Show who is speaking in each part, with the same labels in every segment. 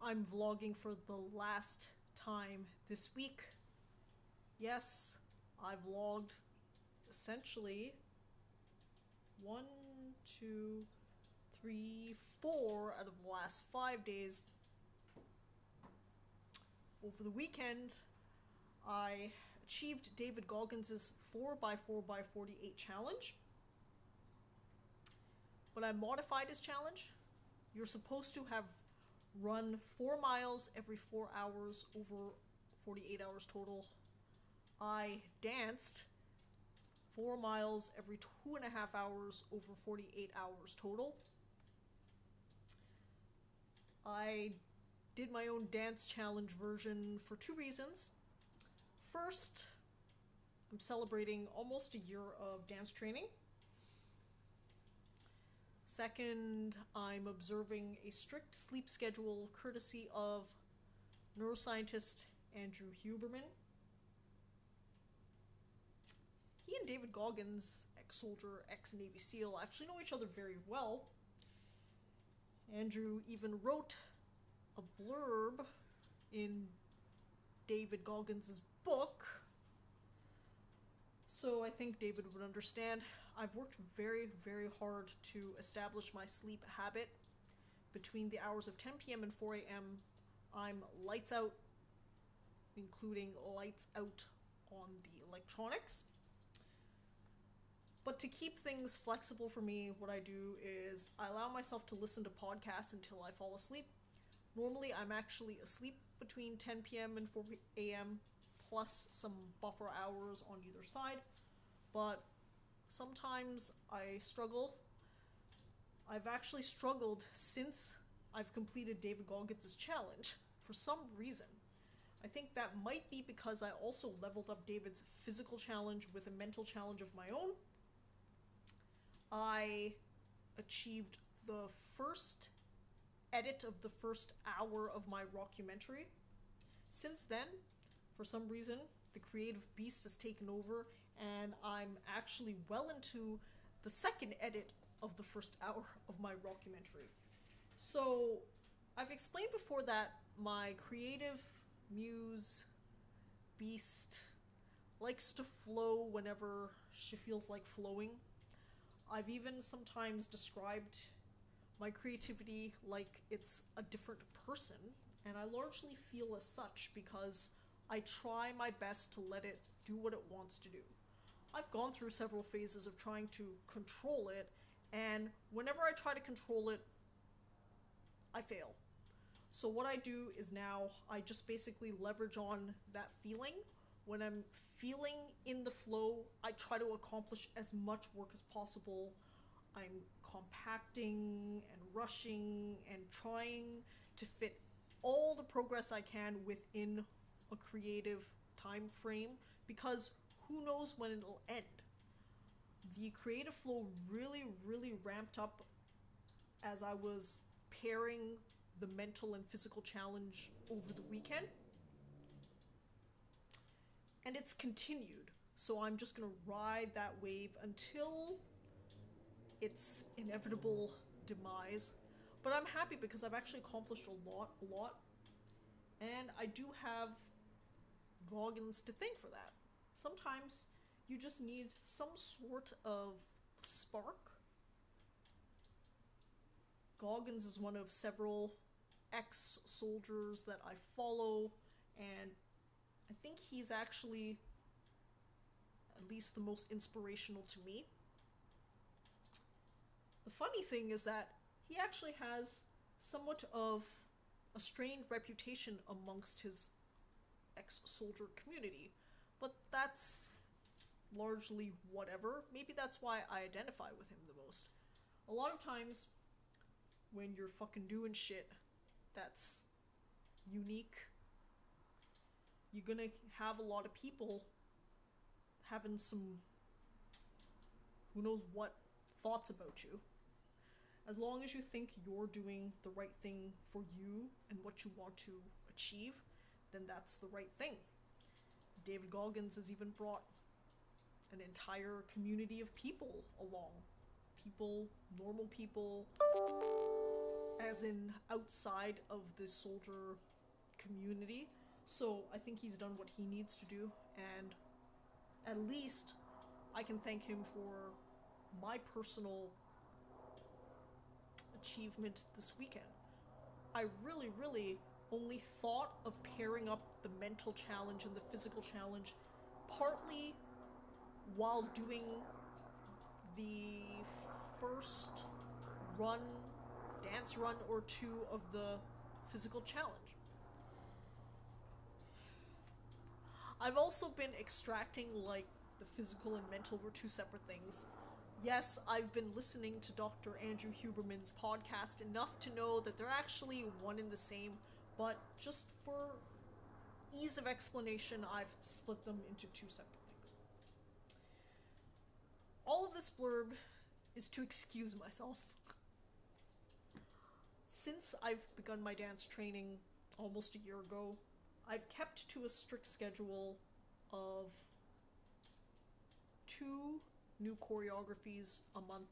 Speaker 1: I'm vlogging for the last time this week. Yes, I vlogged essentially 4 out of the last 5 days. Over the weekend, I achieved David Goggins' 4x4x48 challenge. But I modified his challenge. You're supposed to have run 4 miles every 4 hours over 48 hours total. I danced 4 miles every 2.5 hours over 48 hours total. I did my own dance challenge version for 2 reasons. First, I'm celebrating almost a year of dance training. Second, I'm observing a strict sleep schedule courtesy of neuroscientist Andrew Huberman. He and David Goggins, ex-soldier, ex-Navy SEAL, actually know each other very well. Andrew even wrote a blurb in David Goggins' book, so I think David would understand. I've worked very, very hard to establish my sleep habit. Between the hours of 10 p.m. and 4 a.m., I'm lights out, including lights out on the electronics. But to keep things flexible for me, what I do is I allow myself to listen to podcasts until I fall asleep. Normally, I'm actually asleep between 10 p.m. and 4 a.m., plus some buffer hours on either side. But sometimes I struggle. I've actually struggled since I've completed David Goggins' challenge for some reason. I think that might be because I also leveled up David's physical challenge with a mental challenge of my own. I achieved the first edit of the first hour of my rockumentary. Since then, for some reason, the creative beast has taken over, and I'm actually well into the second edit of the first hour of my rockumentary. So, I've explained before that my creative muse beast likes to flow whenever she feels like flowing. I've even sometimes described my creativity like it's a different person, and I largely feel as such because I try my best to let it do what it wants to do. I've gone through several phases of trying to control it, and whenever I try to control it, I fail. So what I do is now I just basically leverage on that feeling. When I'm feeling in the flow, I try to accomplish as much work as possible. I'm compacting and rushing and trying to fit all the progress I can within a creative time frame, because who knows when it'll end. The creative flow really ramped up as I was pairing the mental and physical challenge over the weekend. And it's continued. So I'm just gonna ride that wave until its inevitable demise. But I'm happy because I've actually accomplished a lot. And I do have Goggins to thank for that. Sometimes you just need some sort of spark. Goggins is one of several ex-soldiers that I follow, and I think he's actually at least the most inspirational to me. The funny thing is that he actually has somewhat of a strained reputation amongst his ex-soldier community, but that's largely whatever. Maybe that's why I identify with him the most. A lot of times, when you're fucking doing shit that's unique, you're gonna have a lot of people having some who knows what thoughts about you. As long as you think you're doing the right thing for you and what you want to achieve, then that's the right thing. David Goggins has even brought an entire community of people along. People, normal people, as in outside of the soldier community. So I think he's done what he needs to do, and at least I can thank him for my personal achievement this weekend. I really, really only thought of pairing up the mental challenge and the physical challenge partly while doing the first run, dance run or two of the physical challenge. I've also been extracting, like, the physical and mental were two separate things. Yes, I've been listening to Dr. Andrew Huberman's podcast enough to know that they're actually one and the same, but just for ease of explanation, I've split them into two separate things. All of this blurb is to excuse myself. Since I've begun my dance training almost a year ago, I've kept to a strict schedule of 2 new choreographies a month,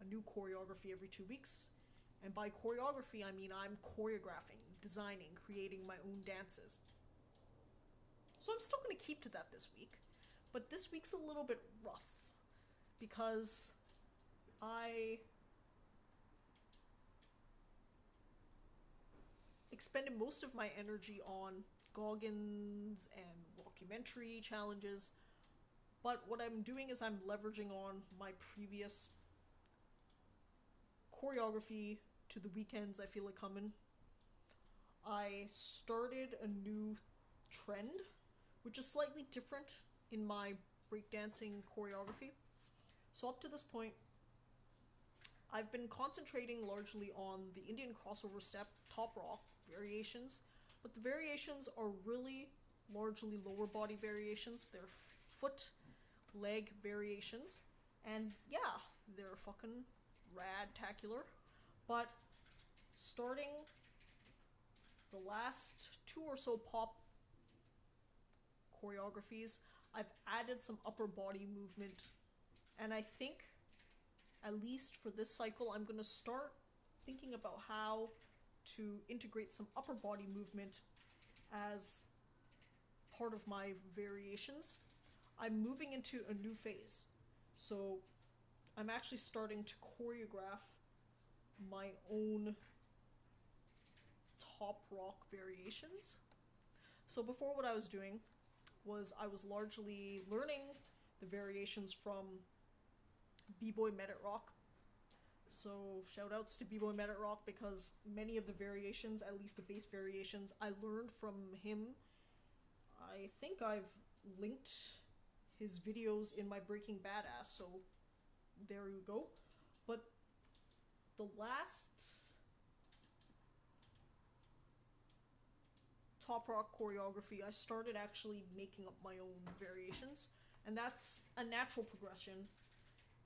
Speaker 1: a new choreography every 2 weeks. And by choreography, I mean I'm choreographing, designing, creating my own dances. So I'm still going to keep to that this week, but this week's a little bit rough because I expended most of my energy on Goggins and rockumentary challenges, but what I'm doing is I'm leveraging on my previous choreography to the weekends I feel it coming. I started a new trend, which is slightly different in my breakdancing choreography. So up to this point, I've been concentrating largely on the Indian crossover step, top rock variations, but the variations are really largely lower body variations. They're foot, leg variations, and yeah, they're fucking rad-tacular. But starting the last 2 or so pop choreographies, I've added some upper body movement, and I think, at least for this cycle, I'm going to start thinking about how to integrate some upper body movement as part of my variations. I'm moving into a new phase, so I'm actually starting to choreograph my own top rock variations. So before, what I was doing was I was largely learning the variations from B-Boy Met It Rock. So shout outs to B-Boy Met It Rock, because many of the variations, at least the bass variations, I learned from him. I think I've linked his videos in my Breaking Badass, so there you go. But the last top rock choreography, I started actually making up my own variations, and that's a natural progression.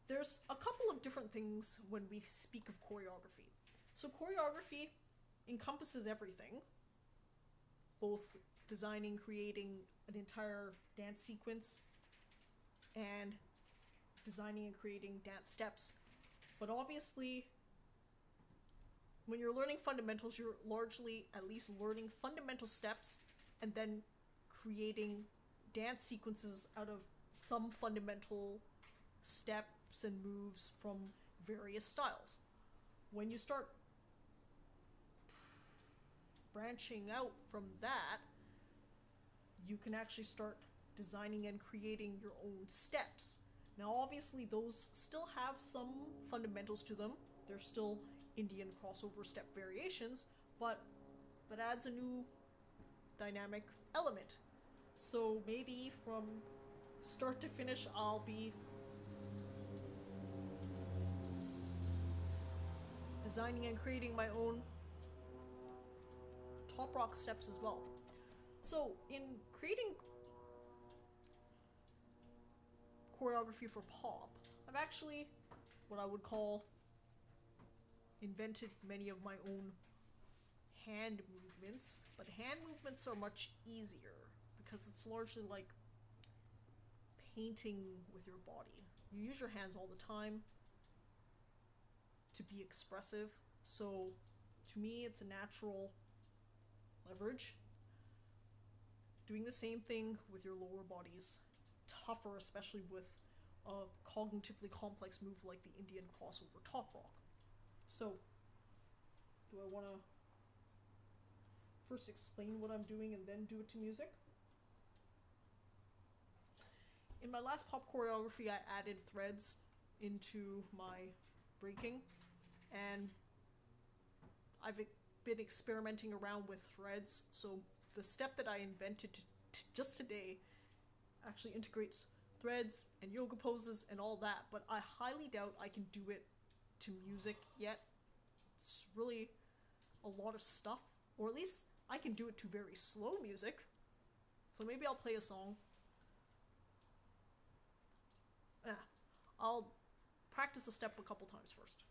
Speaker 1: There's a couple of different things when we speak of choreography. So choreography encompasses everything, both designing, creating an entire dance sequence, and designing and creating dance steps. But obviously, when you're learning fundamentals, you're largely at least learning fundamental steps and then creating dance sequences out of some fundamental steps and moves from various styles. When you start branching out from that, you can actually start designing and creating your own steps. Now obviously those still have some fundamentals to them. They're still Indian crossover step variations, but that adds a new dynamic element. So maybe from start to finish, I'll be designing and creating my own top rock steps as well. So in creating choreography for pop, I've actually, what I would call, invented many of my own hand movements, but hand movements are much easier because it's largely like painting with your body. You use your hands all the time to be expressive, So to me, it's a natural leverage. Doing the same thing with your lower body's tougher, especially with a cognitively complex move like the Indian crossover top rock. So, do I want to first explain what I'm doing and then do it to music? In my last pop choreography, I added threads into my breaking, and I've been experimenting around with threads, so the step that I invented just today actually integrates threads and yoga poses and all that, but I highly doubt I can do it to music yet. It's really a lot of stuff, or at least I can do it to very slow music. So maybe I'll play a song. I'll practice the step a couple times first.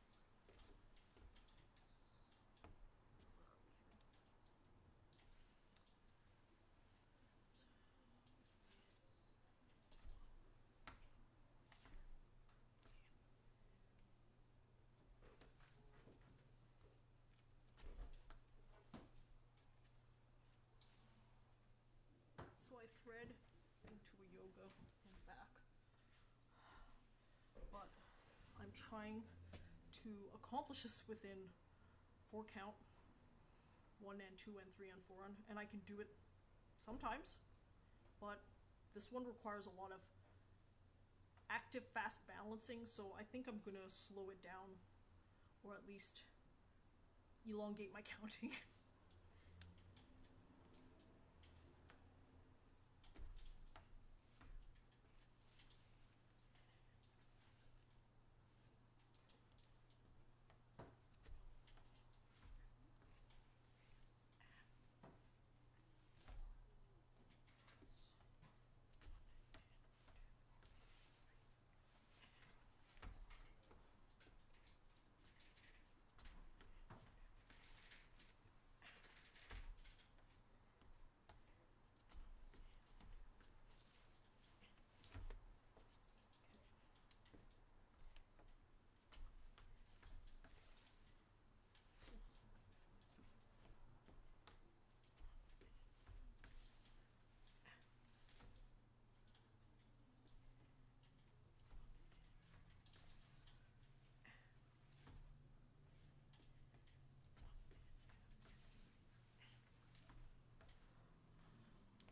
Speaker 1: So I thread into a yoga and back, but I'm trying to accomplish this within 4 count, 1 and 2 and 3 and 4, and I can do it sometimes, but this one requires a lot of active fast balancing, so I think I'm gonna slow it down, or at least elongate my counting.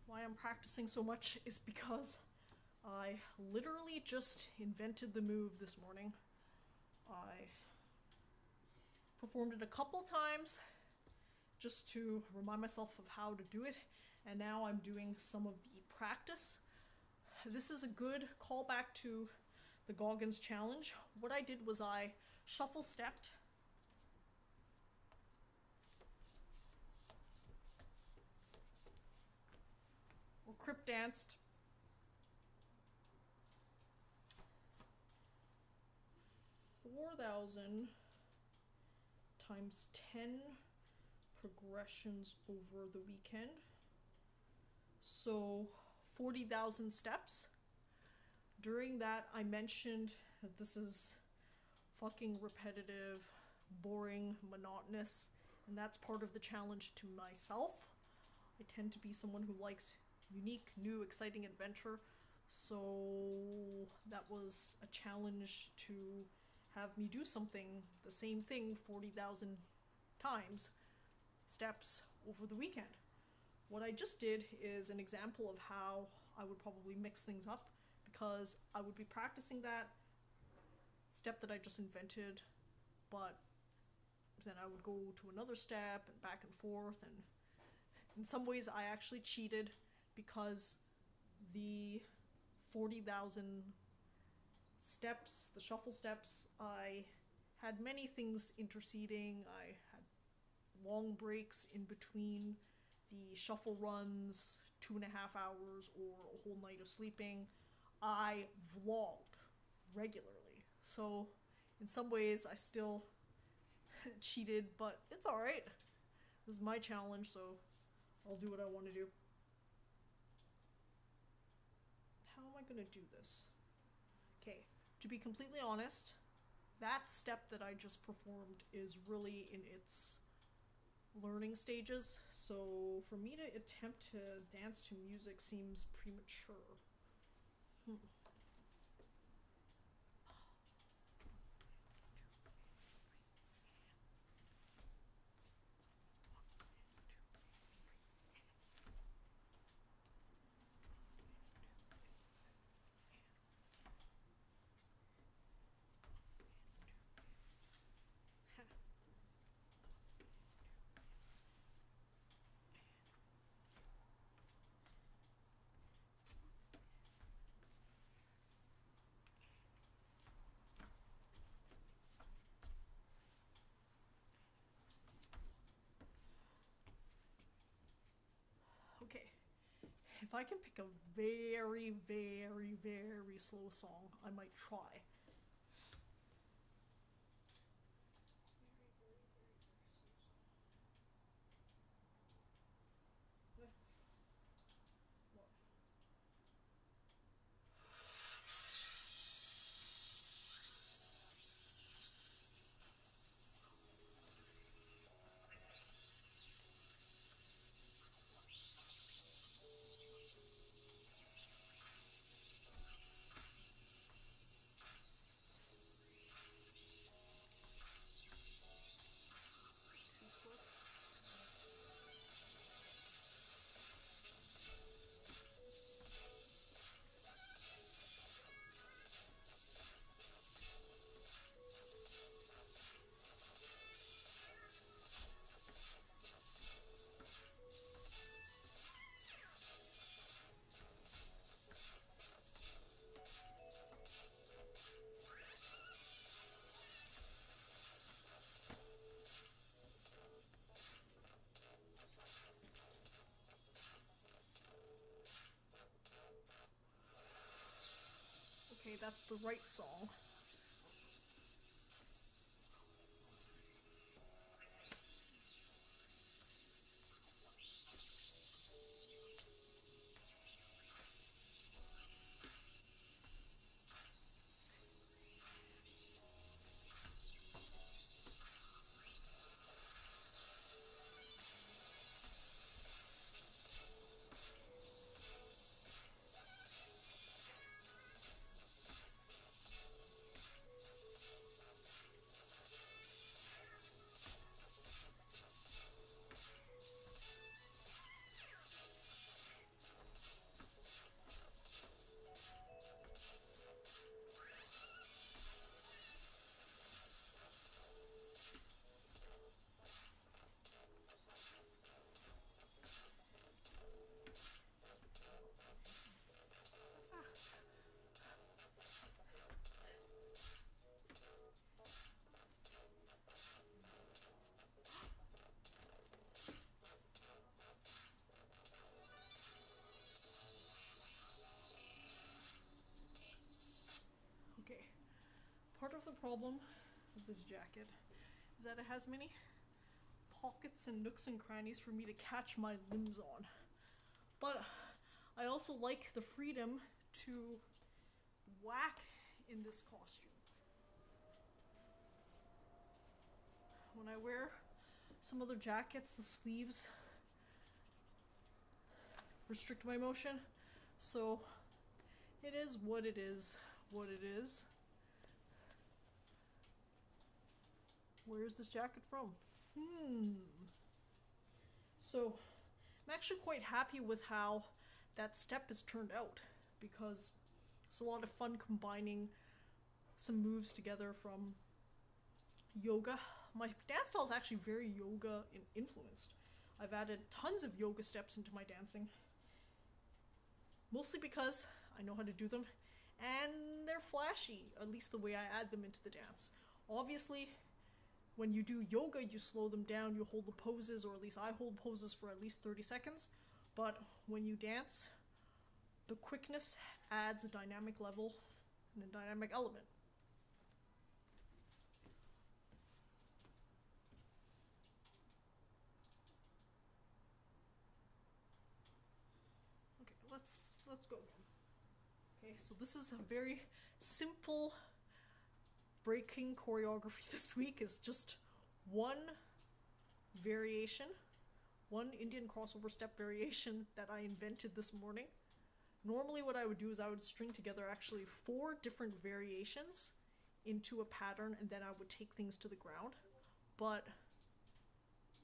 Speaker 1: Why I'm practicing so much is because I literally just invented the move this morning. I performed it a couple times just to remind myself of how to do it, and now I'm doing some of the practice. This is a good callback to the Goggins challenge. What I did was I shuffle stepped, or crip danced, (4,000) times 10 progressions over the weekend. So 40,000 steps. During that, I mentioned that this is fucking repetitive, boring, monotonous, and that's part of the challenge to myself. I tend to be someone who likes unique, new, exciting adventure, so that was a challenge to have me do something, the same thing 40,000 times, steps over the weekend. What I just did is an example of how I would probably mix things up, because I would be practicing that step that I just invented, but then I would go to another step and back and forth, and in some ways I actually cheated because the 40,000 steps, the shuffle steps, I had many things interceding. I had long breaks in between the shuffle runs, 2.5 hours or a whole night of sleeping. I vlogged regularly, so in some ways I still cheated, but it's alright. This is my challenge, so I'll do what I want to do. How am I gonna do this? Okay, to be completely honest, that step that I just performed is really in its learning stages, so for me to attempt to dance to music seems premature. Okay, if I can pick a very, very, very slow song, I might try. Too slow. Okay, that's the right song. Okay, part of the problem with this jacket is that it has many pockets and nooks and crannies for me to catch my limbs on. But I also like the freedom to whack in this costume. When I wear some other jackets, the sleeves restrict my motion, so it is what it is. Where's this jacket from? So I'm actually quite happy with how that step has turned out, because it's a lot of fun combining some moves together from yoga. My dance style is actually very yoga influenced. I've added tons of yoga steps into my dancing, mostly because I know how to do them and they're flashy, at least the way I add them into the dance. Obviously, when you do yoga, you slow them down, you hold the poses, or at least I hold poses for at least 30 seconds. But when you dance, the quickness adds a dynamic level and a dynamic element. Okay, let's go again. Okay, so this is a very simple breaking choreography this week is just one variation, one Indian crossover step variation that I invented this morning. Normally what I would do is I would string together actually 4 different variations into a pattern, and then I would take things to the ground. But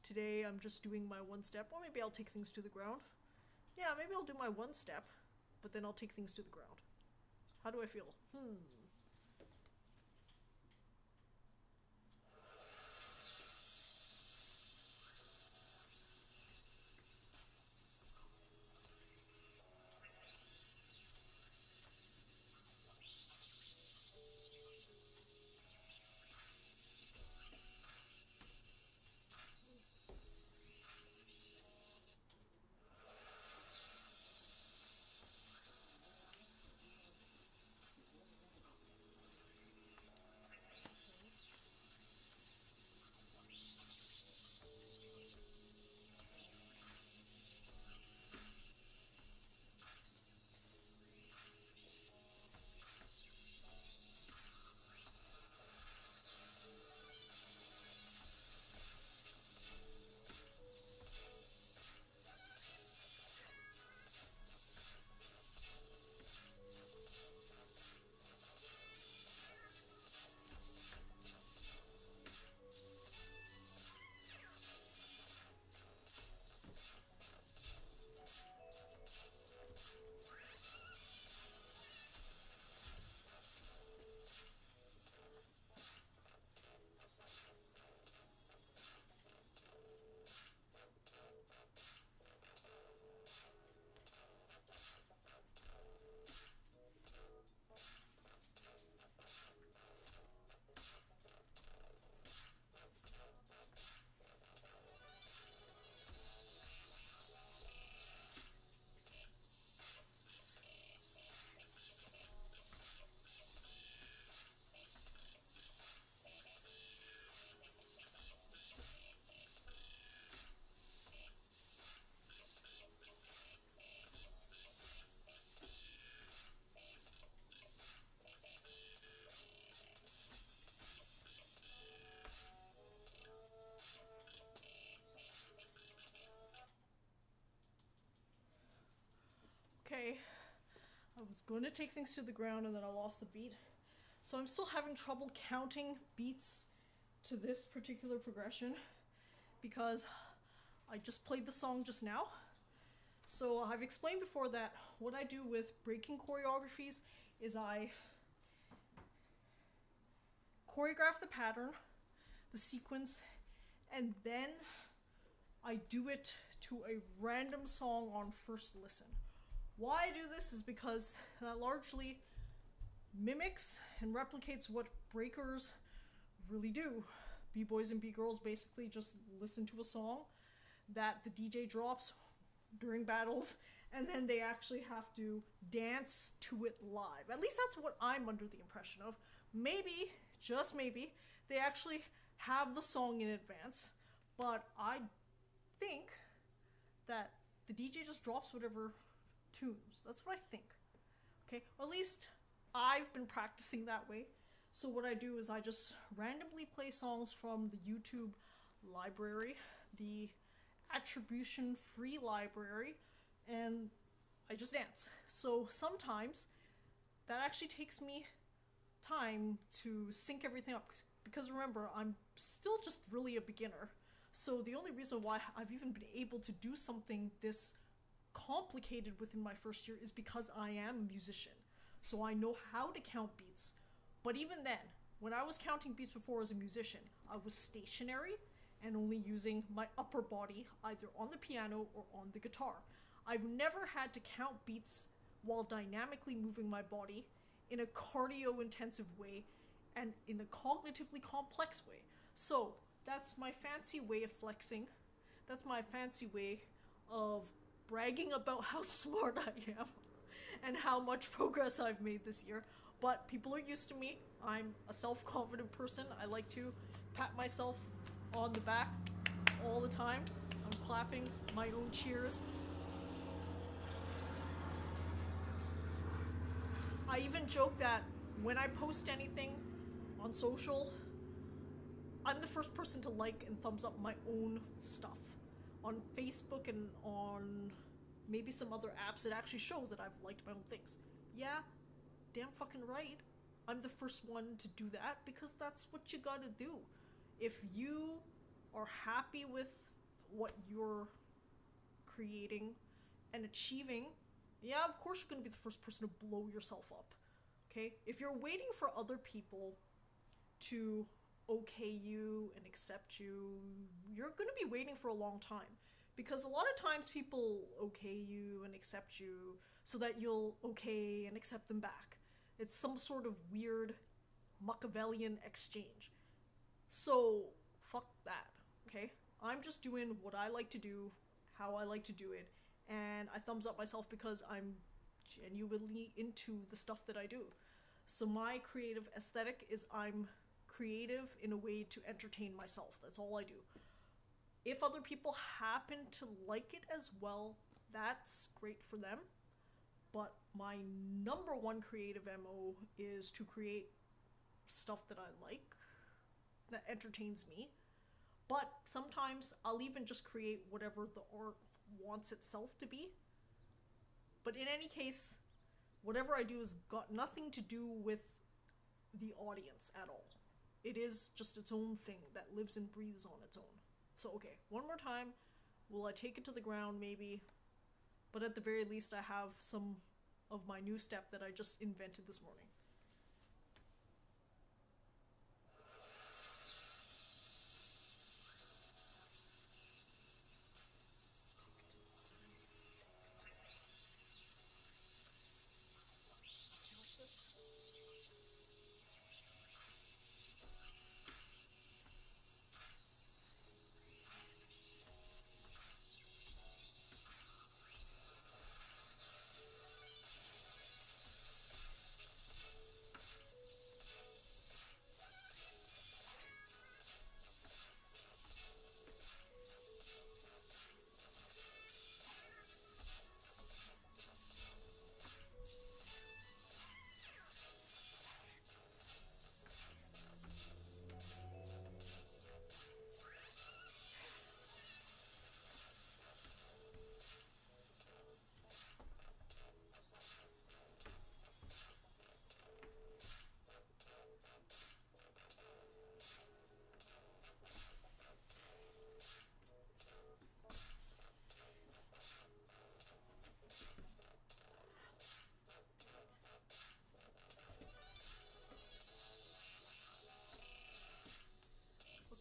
Speaker 1: today I'm just doing my one step, or maybe I'll take things to the ground. Yeah, maybe I'll do my one step, but then I'll take things to the ground. How do I feel? Okay, I was going to take things to the ground and then I lost the beat. So I'm still having trouble counting beats to this particular progression because I just played the song just now. So I've explained before that what I do with breaking choreographies is I choreograph the pattern, the sequence, and then I do it to a random song on first listen. Why I do this is because that largely mimics and replicates what breakers really do. B-boys and B-girls basically just listen to a song that the DJ drops during battles, and then they actually have to dance to it live. At least that's what I'm under the impression of. Maybe, just maybe, they actually have the song in advance, but I think that the DJ just drops whatever tunes. That's what I think. Okay, or at least I've been practicing that way. So what I do is I just randomly play songs from the YouTube library, the attribution free library, and I just dance. So sometimes that actually takes me time to sync everything up, because remember, I'm still just really a beginner. So the only reason why I've even been able to do something this complicated within my first year is because I am a musician. So I know how to count beats. But even then, when I was counting beats before as a musician, I was stationary and only using my upper body either on the piano or on the guitar. I've never had to count beats while dynamically moving my body in a cardio-intensive way and in a cognitively complex way. So that's my fancy way of flexing. That's my fancy way of bragging about how smart I am and how much progress I've made this year. But people are used to me. I'm a self-confident person. I like to pat myself on the back all the time. I'm clapping my own cheers. I even joke that when I post anything on social, I'm the first person to like and thumbs up my own stuff. On Facebook and on maybe some other apps, it actually shows that I've liked my own things. Yeah, damn fucking right. I'm the first one to do that because that's what you gotta do. If you are happy with what you're creating and achieving, yeah, of course you're gonna be the first person to blow yourself up. Okay? If you're waiting for other people to okay you and accept you, you're going to be waiting for a long time. Because a lot of times people okay you and accept you so that you'll okay and accept them back. It's some sort of weird Machiavellian exchange. So, fuck that, okay? I'm just doing what I like to do, how I like to do it, and I thumbs up myself because I'm genuinely into the stuff that I do. So my creative aesthetic is I'm creative in a way to entertain myself. That's all I do. If other people happen to like it as well, that's great for them. But my number one creative MO is to create stuff that I like, that entertains me. But sometimes I'll even just create whatever the art wants itself to be. But in any case, whatever I do has got nothing to do with the audience at all. It is just its own thing that lives and breathes on its own. So, okay, one more time. Will I take it to the ground? Maybe. But at the very least, I have some of my new step that I just invented this morning.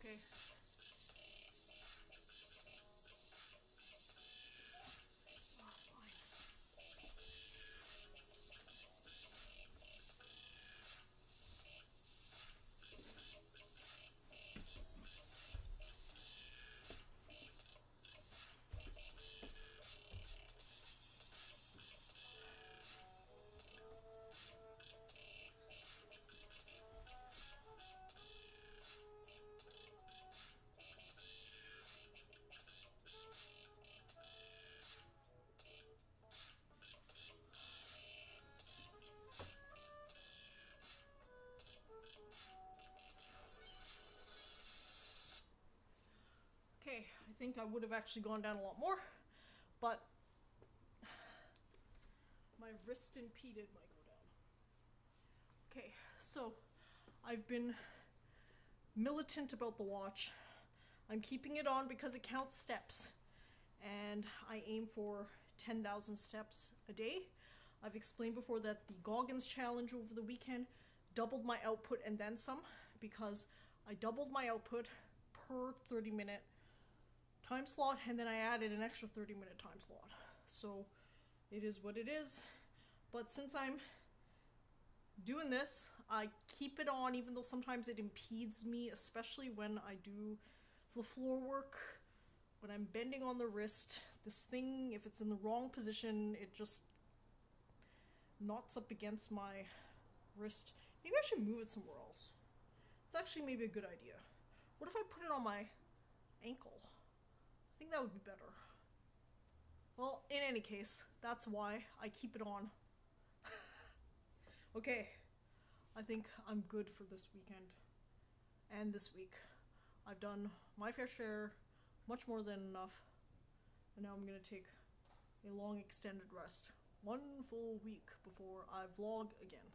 Speaker 1: Okay. Okay, I think I would have actually gone down a lot more, but my wrist impeded my go down. Okay, so I've been militant about the watch. I'm keeping it on because it counts steps, and I aim for 10,000 steps a day. I've explained before that the Goggins challenge over the weekend doubled my output and then some, because I doubled my output per 30-minute time slot, and then I added an extra 30-minute time slot. So it is what it is. But since I'm doing this, I keep it on even though sometimes it impedes me, especially when I do the floor work, when I'm bending on the wrist. This thing, if it's in the wrong position, it just knots up against my wrist. Maybe I should move it somewhere else. It's actually maybe a good idea. What if I put it on my ankle? I think that would be better. Well, in any case, that's why I keep it on. Okay, I think I'm good for this weekend and this week. I've done my fair share, much more than enough, and now I'm gonna take a long extended rest. 1 full week before I vlog again.